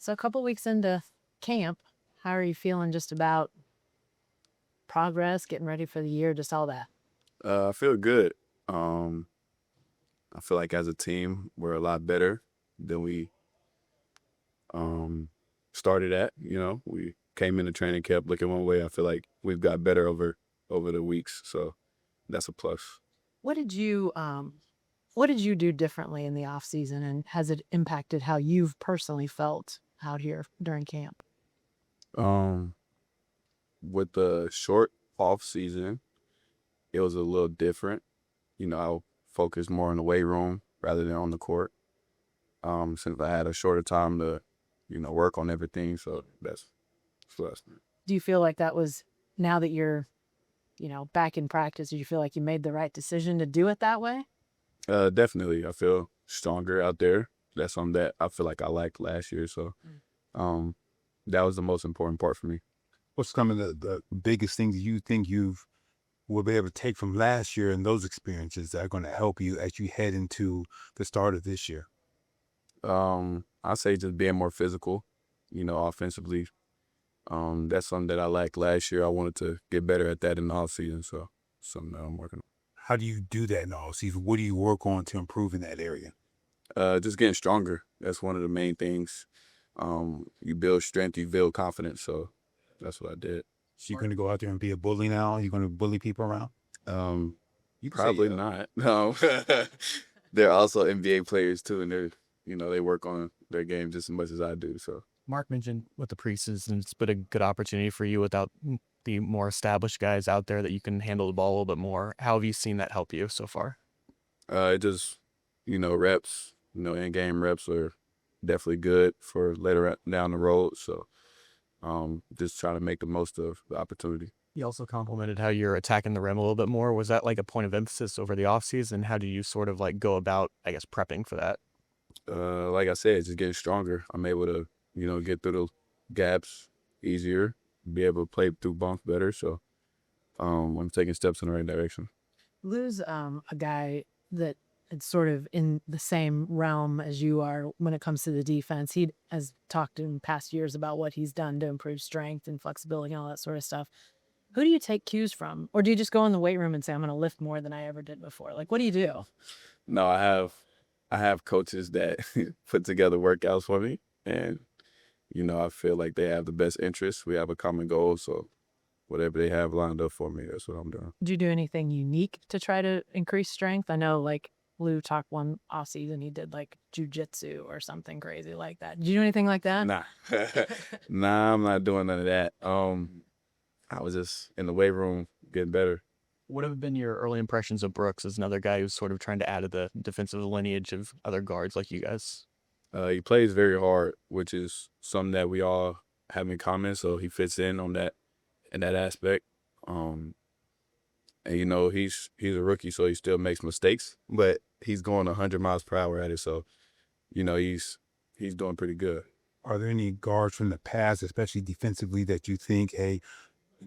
So a couple weeks into camp, how are you feeling just about progress, getting ready for the year, just all that? I feel good. Um, I feel like as a team, we're a lot better than we um, started at. We came into training camp looking one way. I feel like we've got better over the weeks, so that's a plus. What did you what did you do differently in the off season, and has it impacted how you've personally felt out here during camp? Um, with the short off season, it was a little different. I focused more in the weight room rather than on the court. Since I had a shorter time to, work on everything, so that's plus. Do you feel like that was, now that you're, back in practice, do you feel like you made the right decision to do it that way? Definitely, I feel stronger out there. That's something that I feel like I liked last year. So, um, that was the most important part for me. What's some of the biggest things you think you've will be able to take from last year and those experiences that are going to help you as you head into the start of this year? I say just being more physical, offensively. That's something that I liked last year. I wanted to get better at that in the off season. So, something that I'm working How do you do that in the offseason? What do you work on to improve in that area? on. Just getting stronger. That's one of the main things. You build strength, you build confidence. So, that's what I did. So you're going to go out there and be a bully now? You're going to bully people around? Um, You can say Probably yeah. not. No, they're also NBA players too, and they work on their game just as much as I do. So Mark mentioned with the preseason, it's been a good opportunity for you without the more established guys out there that you can handle the ball a little bit more. How have you seen that help you so far? it just reps, in-game reps are definitely good for later down the road. So just trying to make the most of the opportunity. You also complimented how you're attacking the rim a little bit more. Was that like a point of emphasis over the offseason? How do you sort of like go about, I guess, prepping for that? Like I said, just getting stronger. I'm able to get through the gaps easier, be able to play through bumps better. So I'm taking steps in the right direction. Lou's a guy that it's sort of in the same realm as you are when it comes to the defense. He has talked in past years about what he's done to improve strength and flexibility and all that sort of stuff. Who do you take cues from? Or do you just go in the weight room and say, I'm going to lift more than I ever did before? Like, what do you do? No, I have coaches that put together workouts for me, and I feel like they have the best interests. We have a common goal, so whatever they have lined up for me, that's what I'm doing. Do you do anything unique to try to increase strength? I know, like, Lou talked one off season, he did like jujitsu or something crazy like that. Did you do anything like that? Nah, nah, I'm not doing none of that. I was just in the weight room getting better. What have been your early impressions of Brooks as another guy who's sort of trying to add to the defensive lineage of other guards like you guys? He plays very hard, which is something that we all have in common. So he fits in that aspect. And he's a rookie, so he still makes mistakes, but he's going 100 miles per hour at it. So he's doing pretty good. Are there any guards from the past, especially defensively, that you think, hey,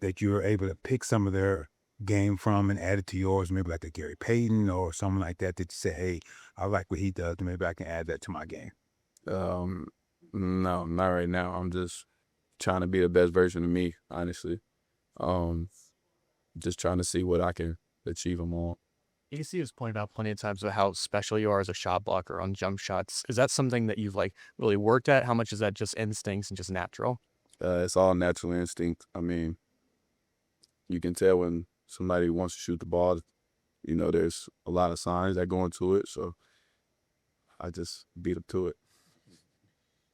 that you were able to pick some of their game from and add it to yours, maybe like a Gary Payton or someone like that, that you say, hey, I like what he does, maybe I can add that to my game? Um, no, not right now. I'm just trying to be the best version of me, honestly. Just trying to see what I can achieve them all. AC has pointed out plenty of times about how special you are as a shot blocker on jump shots. Is that something that you've like really worked at? How much is that just instincts and just natural? It's all natural instinct. I mean, you can tell when somebody wants to shoot the ball. There's a lot of signs that go into it, so I just beat them to it.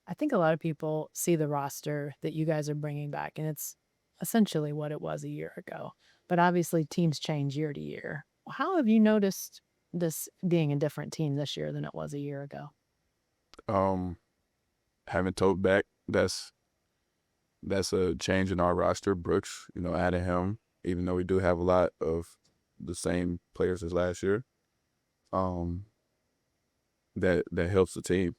I think a lot of people see the roster that you guys are bringing back, and it's essentially what it was a year ago. But obviously, teams change year to year. How have you noticed this being a different team this year than it was a year ago? Um, Having Tote back, that's a change in our roster. Brooks, adding him, even though we do have a lot of the same players as last year, that helps the team,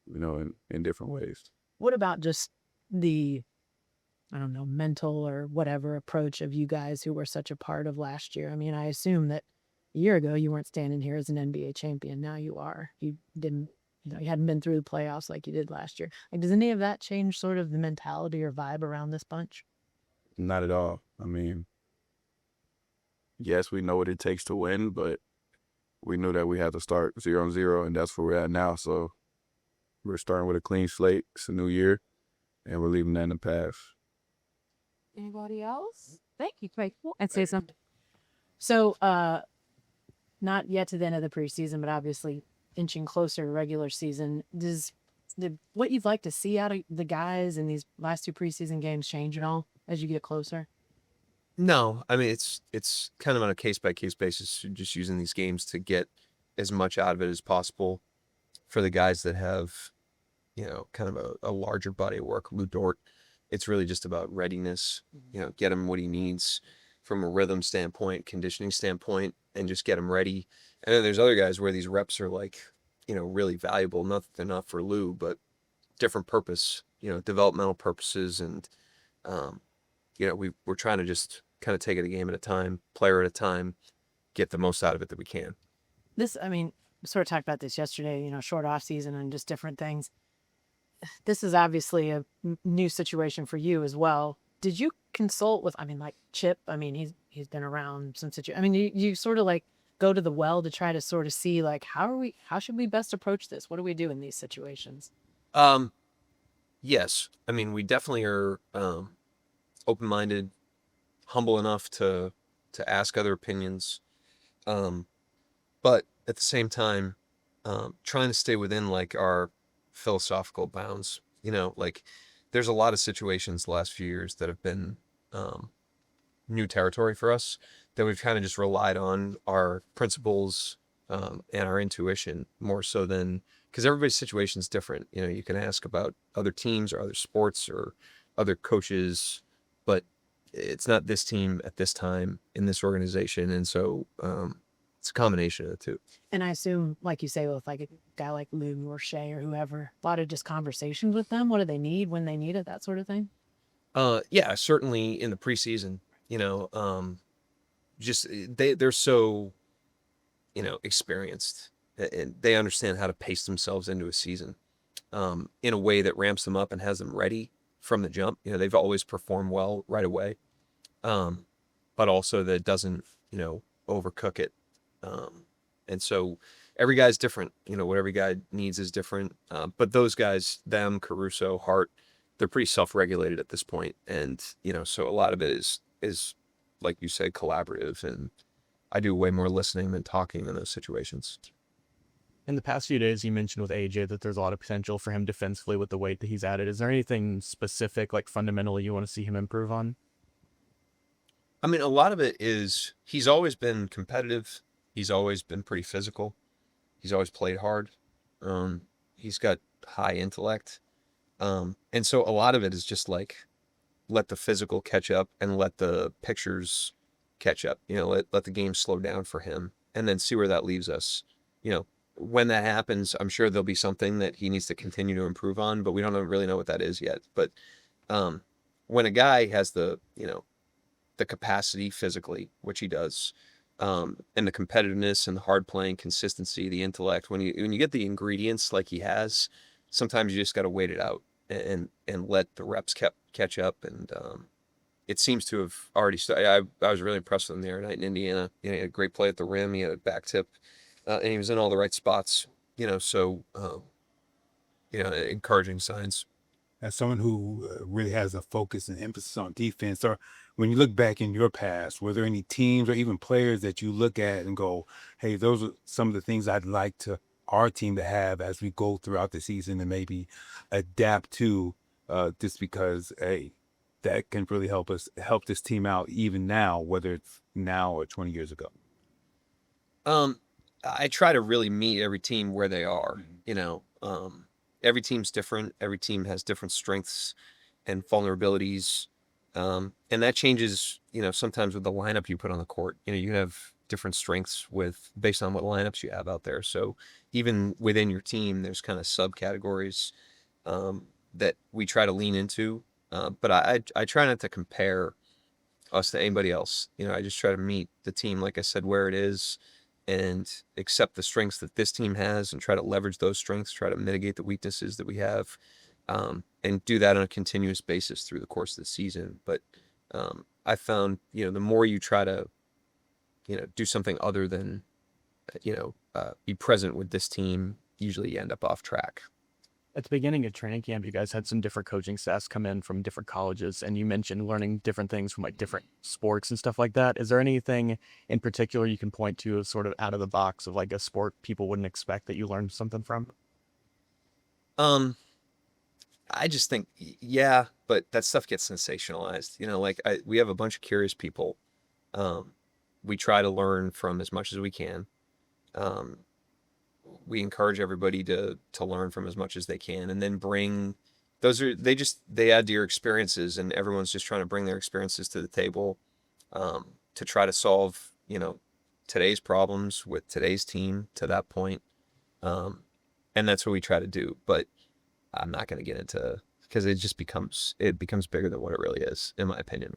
in different ways. What about just the, I don't know, mental or whatever approach of you guys who were such a part of last year? I mean, I assume that a year ago you weren't standing here as an NBA champion. Now you are. You didn't you hadn't been through the playoffs like you did last year. Like, does any of that change sort of the mentality or vibe around this bunch? Not at all. I mean, yes, we know what it takes to win, but we knew that we had to start 0-0, and that's where we're at now. So we're starting with a clean slate. It's a new year, and we're leaving that in the past. Anybody else? Thank you, Faithful. And say something. So, not yet to the end of the preseason, but obviously inching closer to regular season. Does what you'd like to see out of the guys in these last two preseason games change at all as you get closer? No, I mean it's kind of on a case by case basis, just using these games to get as much out of it as possible for the guys that have, kind of a larger body of work. Lou Dort, it's really just about readiness. Get him what he needs from a rhythm standpoint, conditioning standpoint, and just get him ready. And then there's other guys where these reps are like, really valuable. Not that they're not for Lou, but different purpose, developmental purposes, and we're trying to just kind of take it a game at a time, player at a time, get the most out of it that we can. I mean, we sort of talked about this yesterday, short off season and just different things. This is obviously a new situation for you as well. Did you consult with, like Chip? I mean, he's been around some situation. I mean, you sort of like go to the well to try to sort of see like, how should we best approach this? What do we do in these situations? Yes. I mean, we definitely are open-minded, humble enough to ask other opinions. But at the same time, trying to stay within like our philosophical bounds. Like there's a lot of situations the last few years that have been new territory for us, that we've kind of just relied on our principles and our intuition more so than, because everybody's situation is different. You can ask about other teams or other sports or other coaches, but it's not this team at this time in this organization. And so it's a combination of the two. And I assume, like you say, with like a guy like Lou or Shea or whoever, a lot of just conversations with them. What do they need when they need it? That sort of thing. Yeah, certainly in the preseason, just they're so, experienced, and they understand how to pace themselves into a season in a way that ramps them up and has them ready from the jump. They've always performed well right away, but also that doesn't, overcook it. And so every guy's different. What every guy needs is different. But those guys, them, Caruso, Hart, they're pretty self-regulated at this point. And, so a lot of it is like you said, collaborative. And I do way more listening than talking in those situations. In the past few days, you mentioned with AJ that there's a lot of potential for him defensively with the weight that he's added. Is there anything specific, like fundamentally, you want to see him improve on? I mean, a lot of it is he's always been competitive. He's always been pretty physical. He's always played hard. He's got high intellect. And so a lot of it is just like, let the physical catch up and let the pictures catch up. Let the game slow down for him and then see where that leaves us. When that happens, I'm sure there'll be something that he needs to continue to improve on, but we don't really know what that is yet. But when a guy has the capacity physically, which he does, and the competitiveness and the hard playing consistency, the intellect, when you get the ingredients like he has, sometimes you just got to wait it out and let the reps catch up. And it seems to have already started. I was really impressed with him the other night in Indiana. He had a great play at the rim. He had a back tip, and he was in all the right spots. So encouraging signs. As someone who really has a focus and emphasis on defense, or when you look back in your past, were there any teams or even players that you look at and go, hey, those are some of the things I'd like our team to have as we go throughout the season and maybe adapt to, just because, hey, that can really help this team out even now, whether it's now or 20 years ago? I try to really meet every team where they are. Every team's different. Every team has different strengths and vulnerabilities. And that changes, sometimes with the lineup you put on the court. You have different strengths based on what lineups you have out there. So even within your team, there's kind of subcategories that we try to lean into. But I try not to compare us to anybody else. I just try to meet the team, like I said, where it is, and accept the strengths that this team has and try to leverage those strengths, try to mitigate the weaknesses that we have, and do that on a continuous basis through the course of the season. But I found, the more you try to, do something other than, be present with this team, usually you end up off track. At the beginning of training camp, you guys had some different coaching staffs come in from different colleges, and you mentioned learning different things from like different sports and stuff like that. Is there anything in particular you can point to as sort of out of the box of like a sport people wouldn't expect that you learned something from? I just think, yeah, but that stuff gets sensationalized. We have a bunch of curious people. We try to learn from as much as we can. We encourage everybody to learn from as much as they can, and then they add to your experiences, and everyone's just trying to bring their experiences to the table, to try to solve, today's problems with today's team to that point. And that's what we try to do, but I'm not going to get into, because it becomes bigger than what it really is, in my opinion.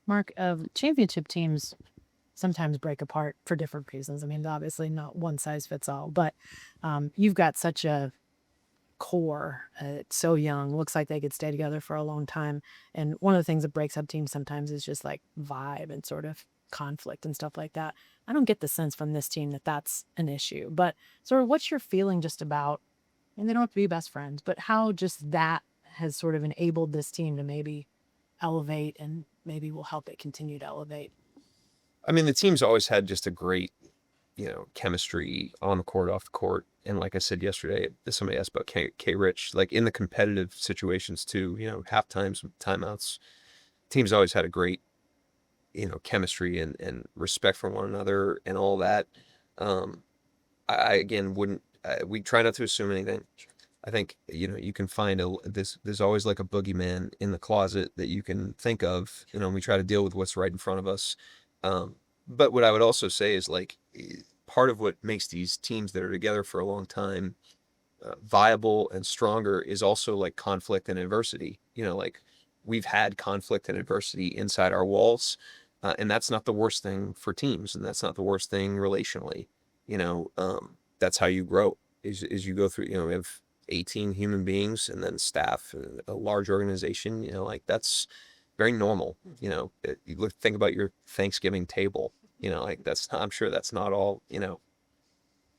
Mark, championship teams sometimes break apart for different reasons. I mean, obviously not one size fits all, but you've got such a core. It's so young. Looks like they could stay together for a long time. And one of the things that breaks up teams sometimes is just like vibe and sort of conflict and stuff like that. I don't get the sense from this team that that's an issue. But sort of what's your feeling just about, and they don't have to be best friends, but how just that has sort of enabled this team to maybe elevate and maybe will help it continue to elevate? I mean, the team's always had just a great, chemistry on the court, off the court. And like I said yesterday, somebody asked about K Rich, like in the competitive situations too, half times, timeouts, teams always had a great, chemistry and respect for one another and all that. I again we try not to assume anything. I think, you can find there's always like a boogeyman in the closet that you can think of, and we try to deal with what's right in front of us. But what I would also say is like part of what makes these teams that are together for a long time viable and stronger is also like conflict and adversity. Like we've had conflict and adversity inside our walls, and that's not the worst thing for teams, and that's not the worst thing relationally. That's how you grow is you go through. We have 18 human beings and then staff and a large organization. Like that's very normal. Think about your Thanksgiving table, like I'm sure that's not all,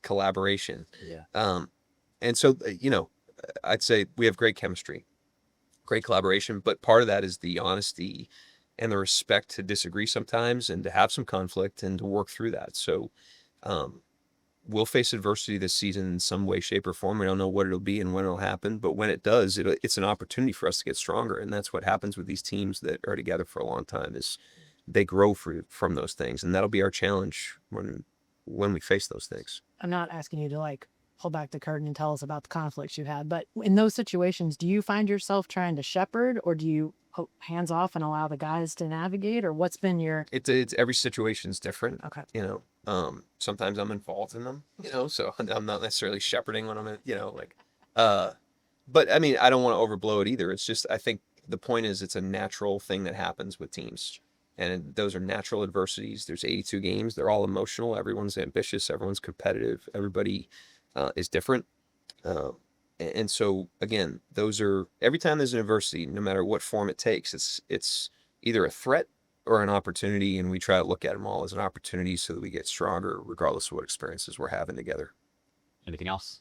collaboration. Yeah. And so, I'd say we have great chemistry, great collaboration, but part of that is the honesty and the respect to disagree sometimes and to have some conflict and to work through that. So, we'll face adversity this season in some way, shape, or form. We don't know what it'll be and when it'll happen, but when it does, it's an opportunity for us to get stronger. And that's what happens with these teams that are together for a long time is they grow from those things. And that'll be our challenge when we face those things. I'm not asking you to like pull back the curtain and tell us about the conflicts you've had, but in those situations, do you find yourself trying to shepherd, or do you hands off and allow the guys to navigate, or what's been your... It's every situation's different. Okay. Sometimes I'm involved in them, so I'm not necessarily shepherding when I'm but I mean, I don't want to overblow it either. It's just, I think the point is it's a natural thing that happens with teams, and those are natural adversities. There's 82 games. They're all emotional. Everyone's ambitious. Everyone's competitive. Everybody is different. And so again, every time there's an adversity, no matter what form it takes, it's either a threat or an opportunity, and we try to look at them all as an opportunity so that we get stronger regardless of what experiences we're having together. Anything else?